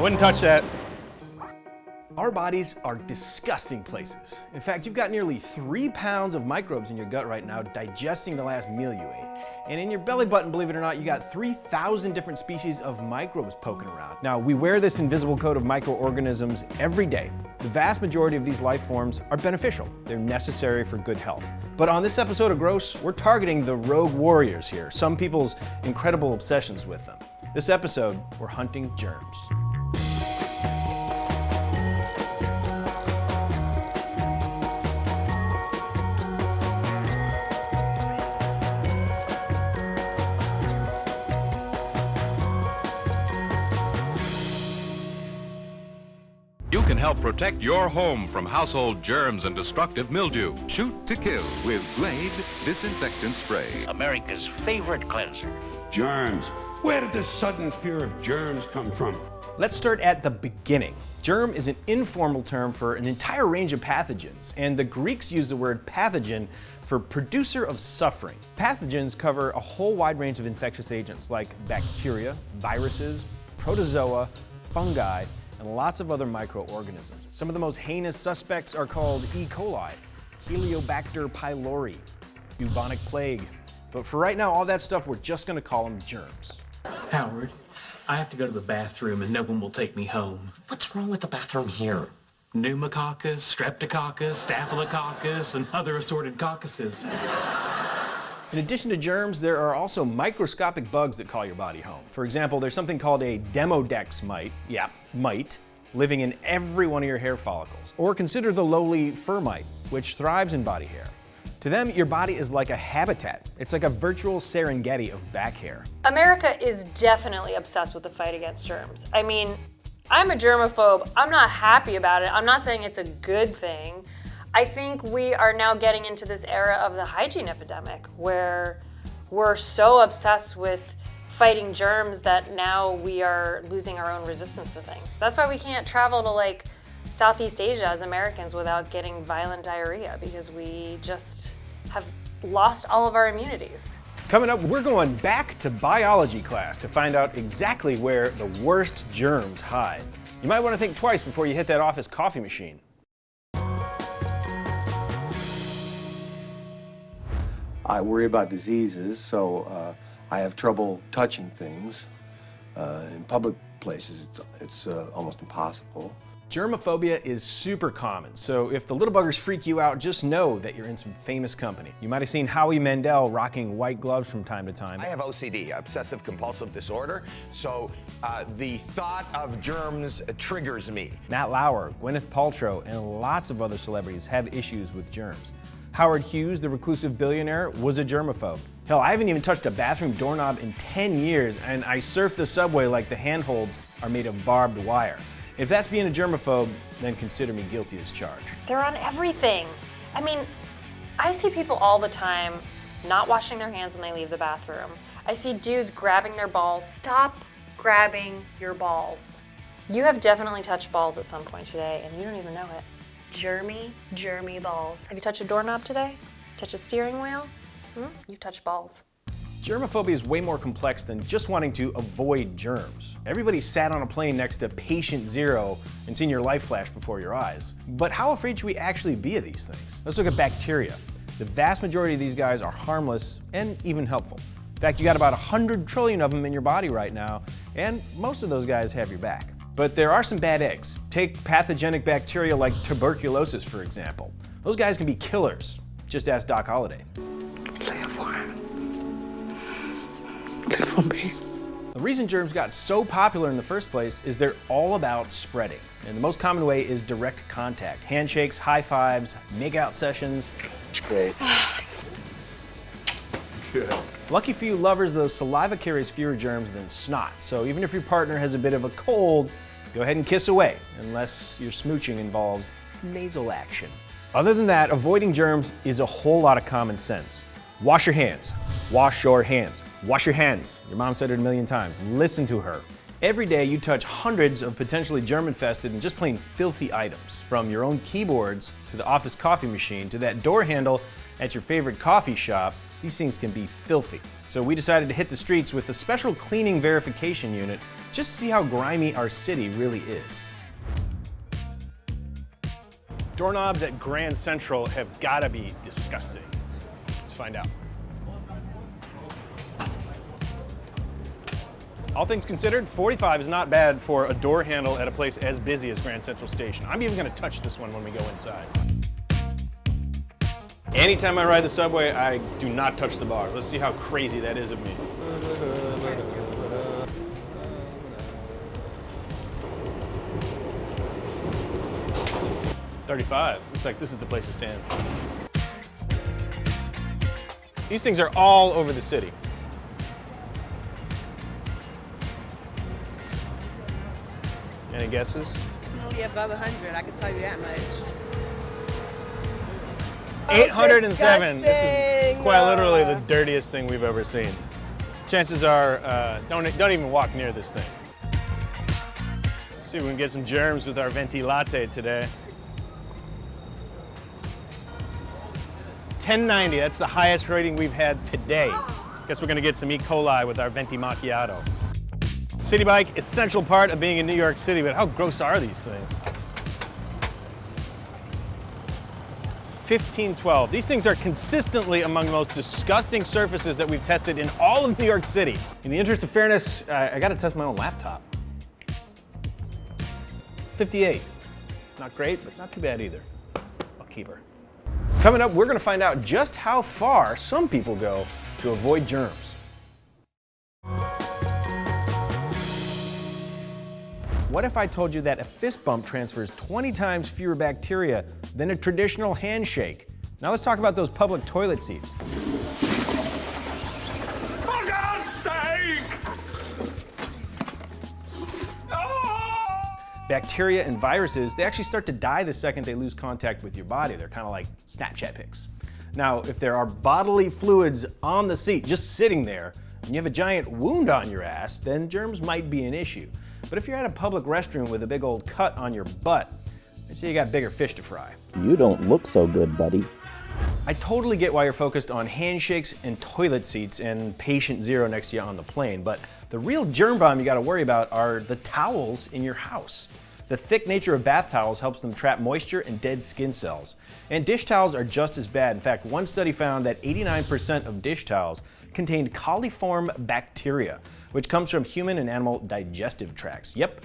wouldn't touch that. Our bodies are disgusting places. In fact, you've got nearly 3 pounds of microbes in your gut right now digesting the last meal you ate. And in your belly button, believe it or not, you got 3,000 different species of microbes poking around. Now, we wear this invisible coat of microorganisms every day. The vast majority of these life forms are beneficial. They're necessary for good health. But on this episode of Gross, we're targeting the rogue warriors here, some people's incredible obsessions with them. This episode, we're hunting germs. You can help protect your home from household germs and destructive mildew. Shoot to kill with Glade disinfectant spray. America's favorite cleanser. Germs. Where did this sudden fear of germs come from? Let's start at the beginning. Germ is an informal term for an entire range of pathogens, and the Greeks used the word pathogen for producer of suffering. Pathogens cover a whole wide range of infectious agents like bacteria, viruses, protozoa, fungi, and lots of other microorganisms. Some of the most heinous suspects are called E. coli, Heliobacter pylori, bubonic plague. But for right now, all that stuff, we're just gonna call them germs. Howard, I have to go to the bathroom and no one will take me home. What's wrong with the bathroom here? Pneumococcus, streptococcus, staphylococcus, and other assorted caucuses. In addition to germs, there are also microscopic bugs that call your body home. For example, there's something called a Demodex mite, mite, living in every one of your hair follicles. Or consider the lowly fur mite, which thrives in body hair. To them, your body is like a habitat. It's like a virtual Serengeti of back hair. America is definitely obsessed with the fight against germs. I mean, I'm a germaphobe. I'm not happy about it. I'm not saying it's a good thing. I think we are now getting into this era of the hygiene epidemic where we're so obsessed with fighting germs that now we are losing our own resistance to things. That's why we can't travel to like Southeast Asia as Americans without getting violent diarrhea, because we just have lost all of our immunities. Coming up, we're going back to biology class to find out exactly where the worst germs hide. You might want to think twice before you hit that office coffee machine. I worry about diseases, so I have trouble touching things. In public places, it's almost impossible. Germophobia is super common, so if the little buggers freak you out, just know that you're in some famous company. You might have seen Howie Mandel rocking white gloves from time to time. I have OCD, obsessive compulsive disorder, so the thought of germs triggers me. Matt Lauer, Gwyneth Paltrow, and lots of other celebrities have issues with germs. Howard Hughes, the reclusive billionaire, was a germaphobe. Hell, I haven't even touched a bathroom doorknob in 10 years, and I surf the subway like the handholds are made of barbed wire. If that's being a germaphobe, then consider me guilty as charged. They're on everything. I mean, I see people all the time not washing their hands when they leave the bathroom. I see dudes grabbing their balls. Stop grabbing your balls. You have definitely touched balls at some point today, and you don't even know it. Germy balls. Have you touched a doorknob today? Touched a steering wheel? You've touched balls. Germophobia is way more complex than just wanting to avoid germs. Everybody sat on a plane next to patient zero and seen your life flash before your eyes. But how afraid should we actually be of these things? Let's look at bacteria. The vast majority of these guys are harmless and even helpful. In fact, you got about 100 trillion of them in your body right now, and most of those guys have your back. But there are some bad eggs. Take pathogenic bacteria like tuberculosis, for example. Those guys can be killers. Just ask Doc Holliday. Live for me. The reason germs got so popular in the first place is they're all about spreading. And the most common way is direct contact. Handshakes, high fives, make-out sessions. It's great. Good. Lucky for you lovers, though, saliva carries fewer germs than snot. So even if your partner has a bit of a cold, go ahead and kiss away, unless your smooching involves nasal action. Other than that, avoiding germs is a whole lot of common sense. Wash your hands. Wash your hands. Wash your hands. Your mom said it a million times. Listen to her. Every day you touch hundreds of potentially germ-infested and just plain filthy items, from your own keyboards to the office coffee machine to that door handle at your favorite coffee shop. These things can be filthy. So we decided to hit the streets with a special cleaning verification unit just to see how grimy our city really is. Doorknobs at Grand Central have gotta be disgusting. Let's find out. All things considered, 45 is not bad for a door handle at a place as busy as Grand Central Station. I'm even gonna touch this one when we go inside. Anytime I ride the subway, I do not touch the bar. Let's see how crazy that is of me. $35. Looks like this is the place to stand. These things are all over the city. Any guesses? Only above 100, I can tell you that much. 807. This is disgusting. quite literally the dirtiest thing we've ever seen. Chances are, don't even walk near this thing. Let's see if we can get some germs with our venti latte today. 1090, that's the highest rating we've had today. Guess we're gonna get some E. coli with our venti macchiato. City bike, essential part of being in New York City, but how gross are these things? 1512. These things are consistently among the most disgusting surfaces that we've tested in all of New York City. In the interest of fairness, I gotta test my own laptop. 58. Not great, but not too bad either. I'll keep her. Coming up, we're gonna find out just how far some people go to avoid germs. What if I told you that a fist bump transfers 20 times fewer bacteria than a traditional handshake? Now let's talk about those public toilet seats. For God's sake! Bacteria and viruses, they actually start to die the second they lose contact with your body. They're kind of like Snapchat pics. Now, if there are bodily fluids on the seat just sitting there, and you have a giant wound on your ass, then germs might be an issue. But if you're at a public restroom with a big old cut on your butt, I say you got bigger fish to fry. You don't look so good, buddy. I totally get why you're focused on handshakes and toilet seats and patient zero next to you on the plane, but the real germ bomb you gotta worry about are the towels in your house. The thick nature of bath towels helps them trap moisture and dead skin cells. And dish towels are just as bad. In fact, one study found that 89% of dish towels contained coliform bacteria, which comes from human and animal digestive tracts. Yep,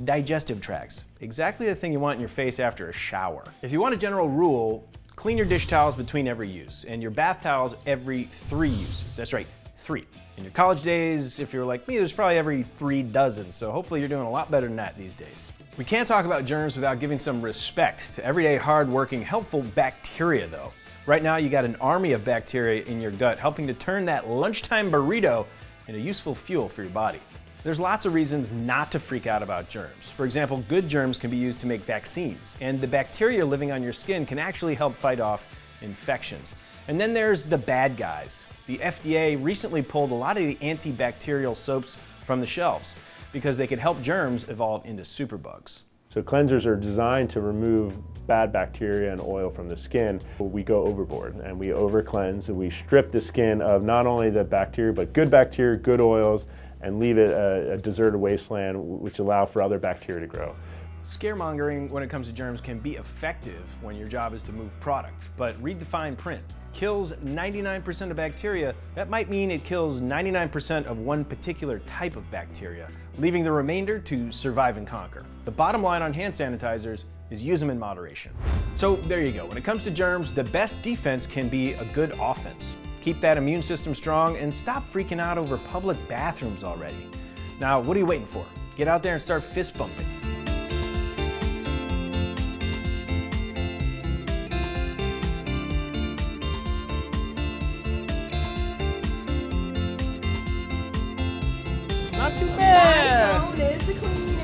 digestive tracts. Exactly the thing you want in your face after a shower. If you want a general rule, clean your dish towels between every use, and your bath towels every 3 uses. That's right, 3. In your college days, if you're like me, there's probably every 3 dozen, so hopefully you're doing a lot better than that these days. We can't talk about germs without giving some respect to everyday, hard-working, helpful bacteria, though. Right now, you got an army of bacteria in your gut helping to turn that lunchtime burrito into useful fuel for your body. There's lots of reasons not to freak out about germs. For example, good germs can be used to make vaccines, and the bacteria living on your skin can actually help fight off infections. And then there's the bad guys. The FDA recently pulled a lot of the antibacterial soaps from the shelves because they could help germs evolve into superbugs. So cleansers are designed to remove bad bacteria and oil from the skin. We go overboard and we over-cleanse, and we strip the skin of not only the bacteria, but good bacteria, good oils, and leave it a deserted wasteland which allow for other bacteria to grow. Scaremongering when it comes to germs can be effective when your job is to move product, but read the fine print. Kills 99% of bacteria, that might mean it kills 99% of one particular type of bacteria, leaving the remainder to survive and conquer. The bottom line on hand sanitizers is use them in moderation. So there you go. When it comes to germs, the best defense can be a good offense. Keep that immune system strong and stop freaking out over public bathrooms already. Now, what are you waiting for? Get out there and start fist bumping. Not too bad. My phone is the queen.